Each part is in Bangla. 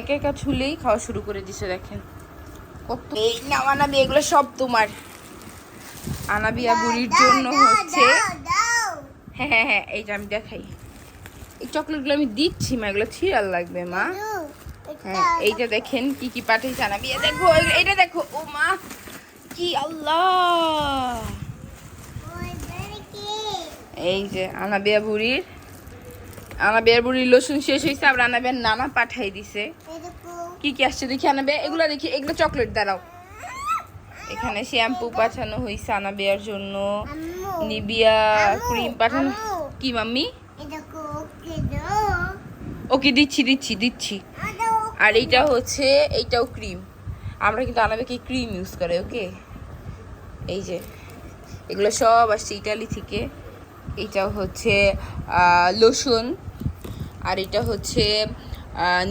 একা একা ছুলেই খাওয়া শুরু করে দিছে। দেখেন কত এই নাও আনাবি, এগুলো সব তোমার। আনাবিয়া বুড়ির জন্য হচ্ছে। হ্যাঁ হ্যাঁ হ্যাঁ, এইটা আমি দেখাই। এই চকলেটগুলো আমি দিচ্ছি মা, এগুলো ছিঁড়ার লাগবে মা। হ্যাঁ এইটা দেখেন কি কি পাঠিয়েছে আনাবিয়া। দেখো এইটা দেখো, ও মা কি আল্লাহ। এই যে আনাবিয়া বুড়ির লসুন শেষ হয়েছে, আবার আনাবিয়ার নানা পাঠাই দিছে। কি কি আসছে দেখি আনাবিয়া, এগুলো দেখি, এগুলো চকলেট। দাঁড়াও, এখানে শ্যাম্পু পাঠানো হয়েছে আনাবিয়ার জন্য, নিবিয়া ক্রিম পাঠানো। কি মাম্মি? ওকে দিচ্ছি দিচ্ছি দিচ্ছি। আর এইটা হচ্ছে, এইটাও ক্রিম। আমরা কিন্তু আনাবিয়াকে ক্রিম ইউজ করে। ওকে, এই যে এগুলো সব আসছে ইটালি থেকে। এইটাও হচ্ছে লোশন, আর এটা হচ্ছে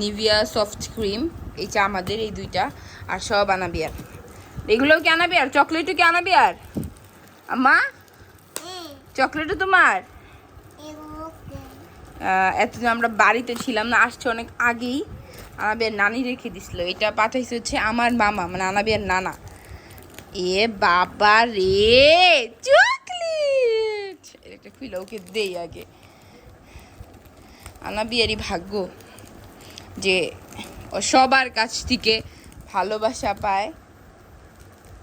নিভিয়া সফট ক্রিম। এইটা আমাদের, এই দুইটা। আর সব আনাবিয়ার। এগুলোও কি আনাবিয়ার? চকলেটও কি আনাবিয়ার? আম্মা চকলেটও তোমার? এতদিন আমরা বাড়িতে ছিলাম না, আসছে অনেক আগেই। আনাবিয়ার নানি রেখে দিছিল। এটা পাঠাইছে হচ্ছে আমার মামা, মানে আনাবিয়ার নানা। এ বাবা রে, চকলেট! এটা খুলে ওকে দেই আগে। আনাবিয়ারই ভাগ্য যে ও সবার কাছ থেকে ভালোবাসা পায়।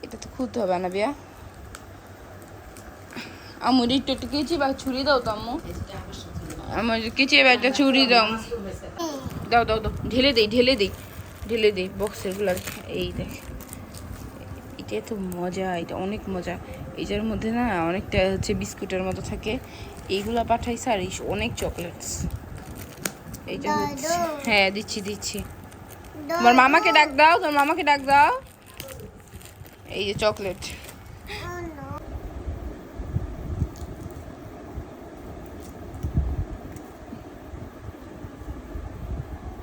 এটা তো খুলতে হবে আনাবিয়া। আমার একটু একটু কেচি বা ছুরি দাও তো আম্মু, আমার কেচি বা একটা ছুরি দাও। দাও দাও দাও, ঢেলে দেই ঢেলে দেই ঢেলে দেই বক্সের গুলা। এই দেখ, এটা তো মজা, এটা অনেক মজা। এইটার মধ্যে না অনেকটা হচ্ছে বিস্কুটের মতো থাকে। এইগুলা পাঠাইছে, আর অনেক চকলেটস। এইটা হচ্ছে, হ্যাঁ দিচ্ছি দিচ্ছি। তোমার মামাকে ডাক দাও, তোমার মামাকে ডাক দাও। এই যে চকলেট।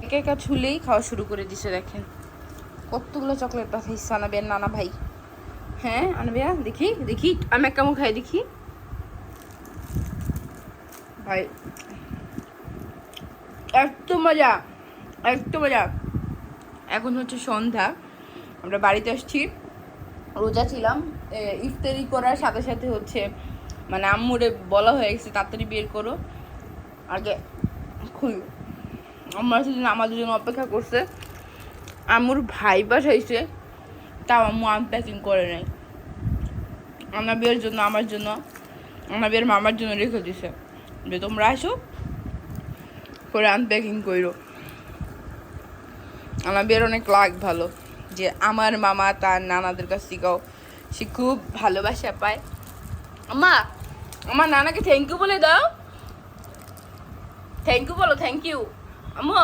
একা একা ছুলেই খাওয়া শুরু করে দিছে। দেখেন কতগুলো চকলেট পাঠাইছে আনাবিয়ার নানা ভাই। হ্যাঁ আনাবিয়া দেখি দেখি, আমি এক কামড় খাই দেখি ভাই। এত মজা, এত মজা। এখন হচ্ছে সন্ধ্যা, আমরা বাড়িতে আসছি। রোজা ছিলাম, ইফতারি করার সাথে সাথে হচ্ছে মানে আম্মুরে বলা হয়ে গেছে তাড়াতাড়ি বের করো, আগে খুল। আম্মা সেদিন আমাদের জন্য অপেক্ষা করছে। আম্মুর ভাই পাঠাইছে, তাও আম্মু আনপ্যাকিং করে নাই। আনাবিয়ার জন্য, আমার জন্য, আনাবিয়ার মামার জন্য রেখে দিছে যে তোমরা আসো করে আনপ্যাকিং করো। আনাবিয়ার অনেক লাগ ভালো যে আমার মামা তার নানাদের কাছ থেকেও সে খুব ভালোবাসা পায়। আম্মা, আমার নানাকে থ্যাংক ইউ বলে দাও। থ্যাংক ইউ বলো, থ্যাংক ইউ আম্মা।